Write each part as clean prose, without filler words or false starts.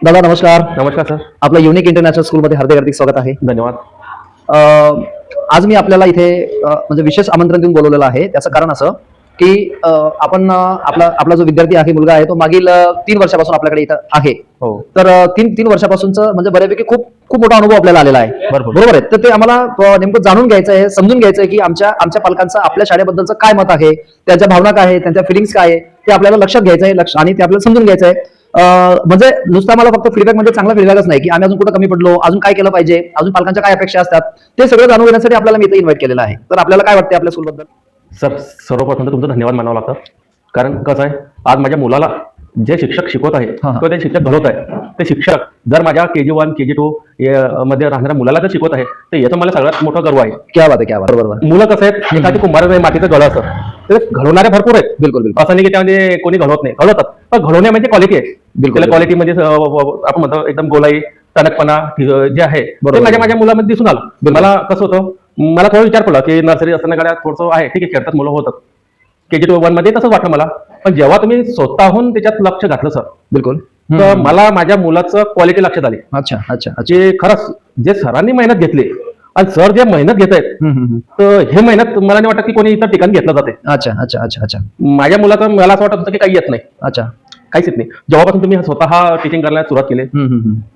दादा नमस्कार. नमस्कार सर. आपलं युनिक इंटरनॅशनल स्कूलमध्ये हार्दिक स्वागत आहे. धन्यवाद. आज मी आपल्याला इथे म्हणजे विशेष आमंत्रण देऊन बोलवलेलं आहे. त्याचं कारण असं की आपण आपला जो विद्यार्थी आहे, मुलगा आहे, तो मागील 3 वर्षापासून आपल्याकडे इथं आहे. हो. तर 3 वर्षापासूनचं म्हणजे बऱ्यापैकी खूप मोठा अनुभव आपल्याला आलेला आहे. बरोबर आहे. तर ते आम्हाला नेमकं जाणून घ्यायचं आहे, समजून घ्यायचं आहे की आमच्या पालकांचं आपल्या शाळेबद्दलचं काय मत आहे, त्यांच्या भावना काय आहे, त्यांच्या फिलिंग्स काय आहे, ते आपल्याला लक्षात घ्यायचं आहे आणि ते आपल्याला समजून घ्यायचं आहे. म्हणजे नुसता मला फक्त फीडबॅक म्हणजे चांगला फीडबॅकच नाही की आम्ही अजून कुठं कमी पडलो, अजून काय केलं पाहिजे, अजून पालकांच्या काय अपेक्षा असतात, ते सगळं जाणून घेण्यासाठी आपल्याला मी इथे इन्व्हाइट केलेलं आहे. तर आपल्याला काय वाटतं आपल्या स्कूलबद्दल? सर, सर्वप्रथम तर तुमचं धन्यवाद मानावं लागतं. कारण कसं आहे, आज माझ्या मुलाला जे शिक्षक शिकवत आहे किंवा ते शिक्षक घडवत आहे, ते शिक्षक जर माझ्या KG1 KG2 मध्ये राहणाऱ्या मुलाला जर शिकवत आहे, तर याचा मला सगळ्यात मोठा गर्व आहे. क्या बात आहे, क्या बात. बरोबर. मुलं कसं आहेत, एखादी कुंभार मातीचं गळ असतं, ते घडवणारे भरपूर आहेत. बिलकुल बिलकुल. असं नाही की त्यामध्ये कोणी घडवत नाही, घडवतात, पण घडवण्यामध्ये क्वालिटी आहे. बिलकुल. क्वालिटी म्हणजे आपण म्हणतो एकदम गोलाई, टणकपणा जे आहे ते माझ्या मुलामध्ये दिसून आलं. मला कसं होतं, मला थोडं विचार पडला की नर्सरी असताना गाड्या थोडंसं आहे, ठीक आहे, खेळतात मुलं होतात. KG1 मध्ये तसंच वाटलं मला. पण जेव्हा तुम्ही स्वतःहून त्याच्यात लक्ष घातलं सर, बिलकुल, तर मला माझ्या मुलाचं क्वालिटी लक्षात आली. अच्छा अच्छा अच्छा. जे खरंच जे सरांनी मेहनत घेतली आणि सर जे मेहनत घेत आहेत, तर हे मेहनत मला नाही वाटत की कोणी इतर ठिकाणी घेतलं जाते. अच्छा अच्छा अच्छा अच्छा. माझ्या मुलाचं मला असं वाटत होतं की काही येत नाही. अच्छा. काहीच येत नाही. जेव्हापासून तुम्ही स्वतः टीचिंग करायला सुरुवात केली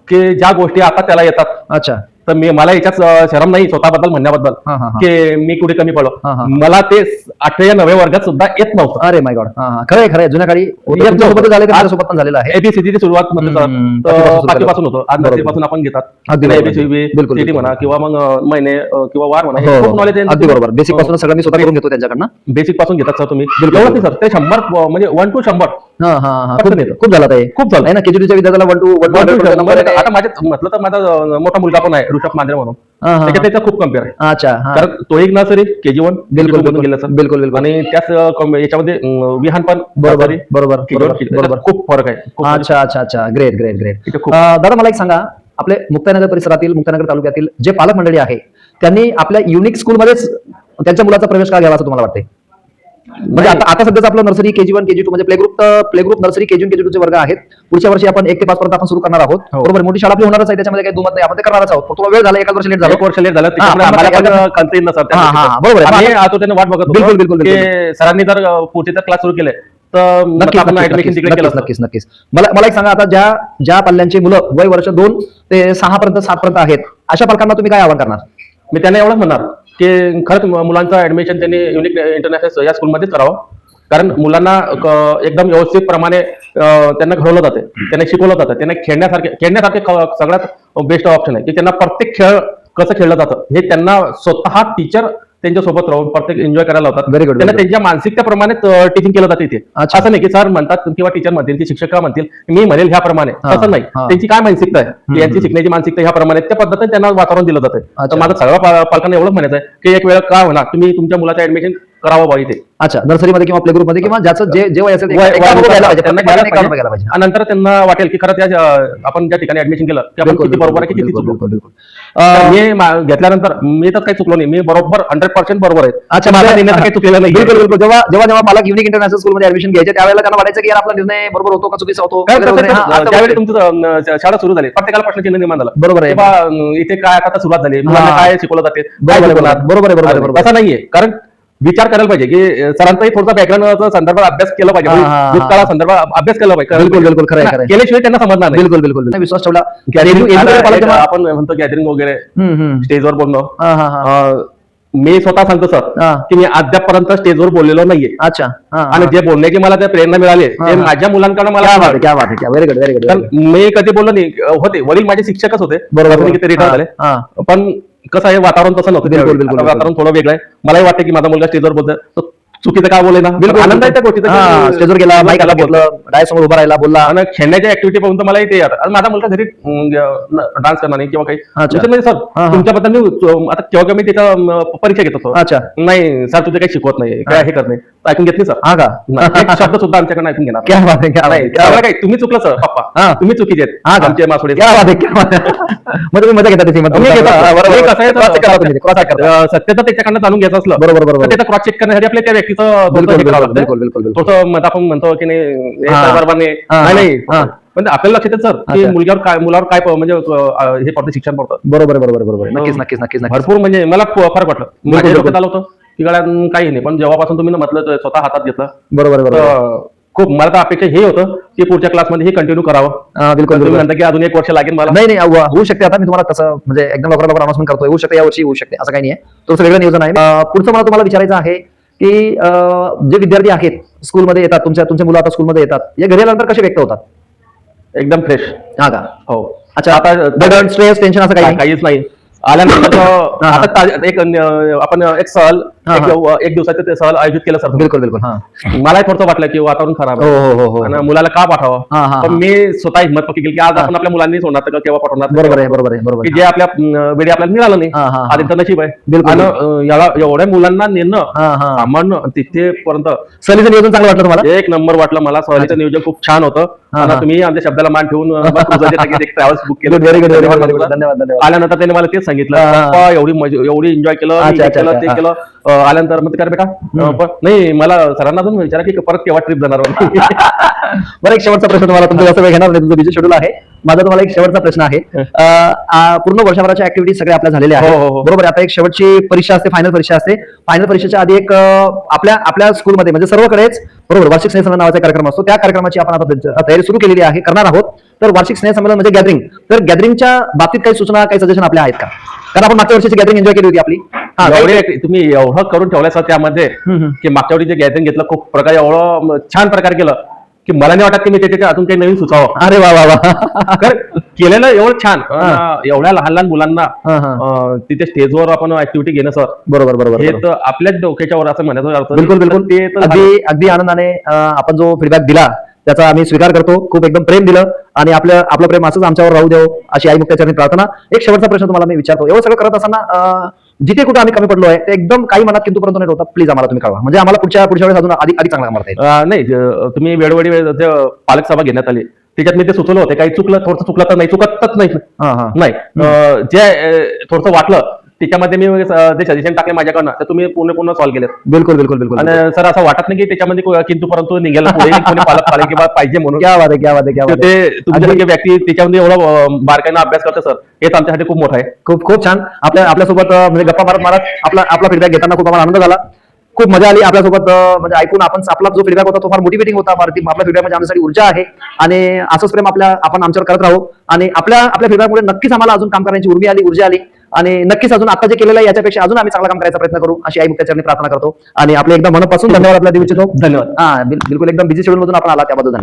की ज्या गोष्टी आता त्याला येतात, अच्छा, तर मला याच्यात शरम नाही स्वतःबद्दल म्हणण्याबद्दल की मी कुठे कमी पडलो. मला ते 8व्या या 9व्या वर्गात सुद्धा येत नव्हतं. अरे माय गॉड. खरंय खरंय. जुन्या काळी सोबत झाले, सोबत पण झालेलं आहे. ABCD ची सुरुवात पाचवीपासून होतं. आज नर्सरीपासून आपण घेतात. ABCD म्हणा किंवा मग महिने किंवा वार म्हणा, खूप नॉलेज आहे. अगदी बरोबर. बेसिक पासून सगळं मी स्वतः करून घेतो त्यांच्याकडनं. बेसिक पासून घेतात सर तुम्ही. एवढं नाही सर, ते 100 म्हणजे 1 to 100 खूप झालं ते. खूप झालं आहे ना. KG2च्या विद्यार्थ्याला 1 to 1. आता माझ्या म्हटलं तर माझा मोठा मुलगा पण आहे, ऋषभ मांजरे म्हणून. त्याच्यात त्याचा खूप कम्पेअर आहे. अच्छा. कारण तो एक नर्सरी KG1 बिलकुल गेला सर. बिलकुल बिलकुल. आणि त्याच याच्यामध्ये विहान पण बरोबर बरोबर बरोबर. खूप फरक आहे. अच्छा अच्छा अच्छा. Great great great. दादा मला एक सांगा, आपले मुक्ताईनगर परिसरातील, मुक्ताईनगर तालुक्यातील जे पालक मंडळी आहे, त्यांनी आपल्या युनिक स्कूलमध्येच त्यांच्या मुलाचा प्रवेश का घ्यावा असं तुम्हाला वाटते? म्हणजे आता सध्याच आपलं नर्सरी KG1 KG2 म्हणजे play group nursery KG1 KG2 चे वर्ग आहेत. पुढच्या वर्षी आपण 1 ते 5 पर्यंत आपण सुरू करणार आहोत. बरोबर. मोठी शाळा आपली होणारच आहे, त्याच्यामध्ये काही दुमत नाही, आपण ते करणारच आहोत. थोडा वेळ झाला, 1 वर्ष लेट झालं. 1 वर्ष लेट झालं. बरोबर. वाट बघत बिलकुल बिलकुल. सरांनी जर पुढचे क्लास सुरू केले तर नक्कीच नक्कीच. मला एक सांगा, आता ज्या पाल्यांची मुलं वय वर्ष 2 ते 6 पर्यंत 7 पर्यंत आहेत, अशा पालकांना तुम्ही काय आवाहन करणार? मी त्यांना एवढंच म्हणणार की खरंच मुलांचं ऍडमिशन त्यांनी युनिक इंटरनॅशनल या स्कूलमध्येच करावं. कारण मुलांना एकदम व्यवस्थित प्रमाणे त्यांना घडवलं जाते, त्यांना शिकवलं जातं, त्यांना खेळण्यासारखे सगळ्यात बेस्ट ऑप्शन आहे की त्यांना प्रत्येक खेळ कसं खेळलं जातं हे त्यांना स्वतः टीचर त्यांच्यासोबत राहून प्रत्येक एन्जॉय करायला लावतात. त्यांना त्यांच्या मानसिकतेप्रमाणे टीचिंग केलं जाते इथे. असं नाही की सर म्हणतात किंवा टीचर म्हणतील की शिक्षक म्हणतील मी म्हणेल ह्याप्रमाणे, तसं नाही. त्यांची काय मानसिकता आहे, यांची शिकण्याची मानसिकता ह्याप्रमाणे, त्या पद्धतीने त्यांना वातावरण दिलं जातं. तर माझं सगळ्या पालकांना एवढंच म्हणायचं आहे की एक वेळ काय होणार, तुम्ही तुमच्या मुलाचं ऍडमिशन करावं बा इथे. अच्छा. नर्सरीमध्ये किंवा प्ले ग्रुपमध्ये किंवा ज्याचं जे वय असेल आणि नंतर त्यांना वाटेल की खरं आपण ज्या ठिकाणी ऍडमिशन केलं की आपण किती बरोबर आहे, किती चुकलो. मी घेतल्यानंतर मी तर काही चुकलो नाही, मी बरोबर 100% बरोबर आहे. अच्छा. माझा निर्णय काही चुकलेला नाही. बिलकुल बिलकुल. जेव्हा पालक युनिक इंटरनॅशनल स्कूलमध्ये ऍडमिशन घ्यायचे, त्यावेळेला त्यांना वाटायचं की यार आपला निर्णय बरोबर होतो का चुकीचा होतो. त्यावेळी तुमचं शाळा सुरू झाली, प्रत्येकाला प्रश्नचिन्ह निर्माण झालं. बरोबर आहे. इथे काय आता सुरुवात झाली, मुलांना काय शिकवलं जाते. बरोबर. तसं नाहीये. कारण विचार करायला पाहिजे की सरांचाही थोडासा बॅकग्राऊंड संदर्भात अभ्यास केला पाहिजे, भूतकाळा संदर्भात अभ्यास केला पाहिजे. बिलकुल बिलकुल. खरं केल्याशिवाय त्यांना समजणार नाही. बिलकुल बिलकुल. विश्वास ठेवला. आपण म्हणतो गॅदरिंग वगैरे स्टेजवर बोलणं, मी स्वतः सांगतो सर की मी अद्यापर्यंत स्टेजवर बोललेलो नाहीये. अच्छा. आणि जे बोलण्याची मला त्या प्रेरणा मिळाली ते माझ्या मुलांकडून मला. Very good very good. मी कधी बोललो नाही. होते वडील माझे शिक्षकच होते, बरोबर, ते रिटायर झाले. पण कसं आहे, वातावरण तसं नव्हतं. वातावरण थोडं वेगळं आहे. मलाही वाटतं की माझा मुलगा स्टेजवर बोलतोय, चुकीचं काय बोलले ना. आनंद आहे त्या गोष्टीचा. स्टेजवर गेला, माईकला बोललं, डायसमोर उभा राहिला, बोलला. आणि खेळण्याच्या ऍक्टिव्हिटी पाहून तर मला येते यार. आणि माझा मुलगा घरी डान्स करणार नाही किंवा काही म्हणजे सर तुमच्याबद्दल मी आता केव्हा मी त्याचा परीक्षा घेत होतो. अच्छा. नाही सर तुझे काही शिकवत नाही, काय हे करत नाही, ऐकून घेतली सर. हा का? शब्द सुद्धा आमच्याकडे ऐकून घेणार काय. तुम्ही चुकलं सर पप्पा, तुम्ही चुकीचे आहेत आमचे मासोडे. मग तुम्ही मजा घेता त्याची. सत्यता त्याच्याकडनं जाणून घ्यायचं असलं, बरोबर, त्याचा क्रॉस चेक करण्यासाठी आपल्या त्या व्यक्तीचं बिलकुल बिलकुल. थोडं आपण म्हणतो की नाही बरोबर नाही. पण आपल्याला लक्षात येतं सर की अच्छा. मुलावर काय म्हणजे हे पडतं शिक्षण पडतं बरोबर आहे, बरोबर आहे, बरोबर आहे. नक्कीच नक्कीच नक्कीच नक्कीच. भरपूर म्हणजे मला फरक वाटलं माझ्या बिलकुल. डोक्यात आलं होतं की गड्या काही नाही, पण जेव्हापासून तुम्ही म्हटलं तर स्वतः हातात घेतलं बरोबर आहे, बरोबर आहे. तर खूप मला तर अपेक्षा हे होतं की पुढच्या क्लासमध्ये हे कंटिन्यू करावं. बिलकुल तुम्ही बिलकुल. म्हणता की अजून 1 वर्ष लागेल मला. नाही नाही होऊ शकते. आता मी तुम्हाला तसं म्हणजे एकदम लवकर लवकर अनाउन्समेंट करतोय, होऊ शकते या वर्षी, होऊ शकते असं काही नाही आहे. थोडंसं वेगळं नियोजन आहे. पुढचं मला तुम्हाला विचारायचं आहे की जे विद्यार्थी आहेत स्कूलमध्ये येतात, तुमचे मुलं आता स्कूलमध्ये येतात, या घरी आल्यानंतर कसे व्यक्त होतात? एकदम फ्रेश. हा का? हो. अच्छा. आता बर्डन, स्ट्रेस, टेन्शन असं काही नाही? काहीच नाही. आल्यानंतर आता आपण एक सहल हा, हा. एक दिवसाचं ते सहल आयोजित केलं सर. बिलकुल बिलकुल. हा मला थोडंसं वाटलं की वातावरण खराब हो आहे हो हो हो. आणि मुलाला का पाठवावं. हा, हा, पण हा. मी स्वतः हिंमत पक्की केली की आज आपण आपल्या मुलांनी सोडणार तर केव्हा पाठवणार. बरोबर आहे, बरोबर आहे, बरोबर की आहे. जे आपल्या वेळी आपल्याला मिळालं नाही. हा, हा, हा. आधी तर नशीब आहे. बिलकुल. आणि याला एवढ्या मुलांना नेणं हा, हा. सांभाळणं तिथेपर्यंत सहलीचं नियोजन चांगलं वाटलं तुम्हाला? एक नंबर वाटलं मला. सहलीचं नियोजन खूप छान होतं हा, आणि हा. तुम्ही आमच्या शब्दाला मान ठेवून एक ट्रॅव्हल्स बुक केलं. व्हेरी गुड, व्हेरी धन्यवाद. गुड. धन्यवाद धन्यवाद. आल्यानंतर त्याने मला तेच सांगितलं हा, हा. पप्पा एवढी एन्जॉय केलं, अच्छा, हे अच्छा, केलं, अच्छा. ते हा. केलं. आल्यानंतर मग काय रे बेटा पण नाही मला सरांना अजून विचारा की परत केव्हा ट्रिप जाणार म्हणे. बरं, एक शेवटचा प्रश्न तुम्हाला, तुमचा जास्त वेळ घेणार नाही, तुमचं बिझी शेड्यूल आहे. माझा तुम्हाला एक शेवटचा प्रश्न आहे. पूर्ण वर्षभराच्या ऍक्टिव्हिटी सगळ्या आपल्या झालेल्या हो, हो, आहेत, हो. बरोबर आहे. आता एक शेवटची परीक्षा असते, फायनल परीक्षा असते. फायनल परीक्षेच्या आधी एक आपल्या स्कूलमध्ये म्हणजे सर्वकडेच बरोबर वार्षिक स्नेहसंमेलन नावाचा कार्यक्रम असतो. त्या कार्यक्रमाची आपण आता तयारी सुरू केलेली आहे, करणार आहोत. तर वार्षिक स्नेहसंमेलन म्हणजे गॅदरिंग. तर गॅदरिंगच्या बाबतीत काही सूचना, काही सजेशन आपल्या आहेत का? कारण आपण मागच्या वर्षीची गॅदरिंग एन्जॉय केली होती आपली. हा, तुम्ही एवढं करून ठेवलं सर त्यामध्ये की मागच्या वेळी जे गॅदरिंग घेतलं खूप प्रकारे एवढं छान प्रकारे केलं की मला नाही वाटत की मी त्याच्या अजून काही नवीन सुचावं. अरे वा वा वा. कारण केलेलं एवढं छान एवढ्या लहान लहान मुलांना हा, हा. तिथे स्टेजवर आपण ऍक्टिव्हिटी घेणं सर बरोबर बरोबर हे बरोबर. तर आपल्याच डोक्याच्या वर असं म्हणायचं अर्थ. बिलकुल बिलकुल. ते तर अगदी अगदी आनंदाने आपण जो फीडबॅक दिला त्याचा आम्ही स्वीकार करतो. खूप एकदम प्रेम दिलं आणि आपलं प्रेम असंच आमच्यावर राहू देव अशी आई मुक्ताचरणी प्रार्थना. एक शेवटचा प्रश्न तुम्हाला मी विचारतो. एवढं सगळं करत असताना जिथे कुठे आम्ही कमी पडलो आहे ते एकदम काही मनात किंतु पर्यंत नाही होता, प्लीज आम्हाला तुम्ही कळवा, म्हणजे आम्हाला पुढच्या वेळेस अजून अधिक चांगला काम करता येईल. नाही तुम्ही वेळोवेळी पालक सभा घेण्यात आली त्याच्यात मी ते सुचवलं होते काही थोडंसं चुकलं तर नाही चुकतच नाही. हा हा. नाही जे थोडंसं वाटलं त्याच्यामध्ये मी जे सजेशन टाकले माझ्याकडनं तर तुम्ही पूर्ण सॉल्व्ह केले. बिलकुल बिलकुल बिलकुल. आणि सर असं वाटत नाही की त्याच्यामध्ये किंतु परंतु निघायला पुढे कोणी पालक पाले किंवा पाहिजे म्हणून. क्या बात आहे, क्या बात आहे, क्या तर बात आहे. ते तुमच्यासारखे व्यक्ती त्याच्यामध्ये एवढा बारकाईनं अभ्यास करते सर हेच आमच्यासाठी खूप मोठं आहे. खूप खूप छान. आपल्यासोबत म्हणजे गप्पा मारत मारत आपला फीडबॅक घेताना खूप आम्हाला आनंद झाला, खूप मजा आली आपल्यासोबत म्हणजे ऐकून. आपला जो फीडबॅक होता तो फार मोटिवेटिंग होता. आपला फीडबॅक म्हणजे आमच्यासाठी ऊर्जा आहे आणि असंच प्रेम आपण आमच्यावर करत राहू. आणि आपल्या फीडबॅकमुळे नक्कीच आम्हाला अजून काम करण्याची ऊर्जा आली आणि नक्कीच अजून आता जे केलेलं आहे याच्यापेक्षा अजून आम्ही चांगला काम करायचा प्रयत्न करू अशी आई मुक्ताचरणी प्रार्थना करतो. आणि आपले एकदम मनपासून धन्यवाद आपल्या देऊ इच्छितो. धन्यवाद. बिलकुल एकदम बिझी शेड्यूल मधून आपण आला त्याबद्दल धन्यवाद.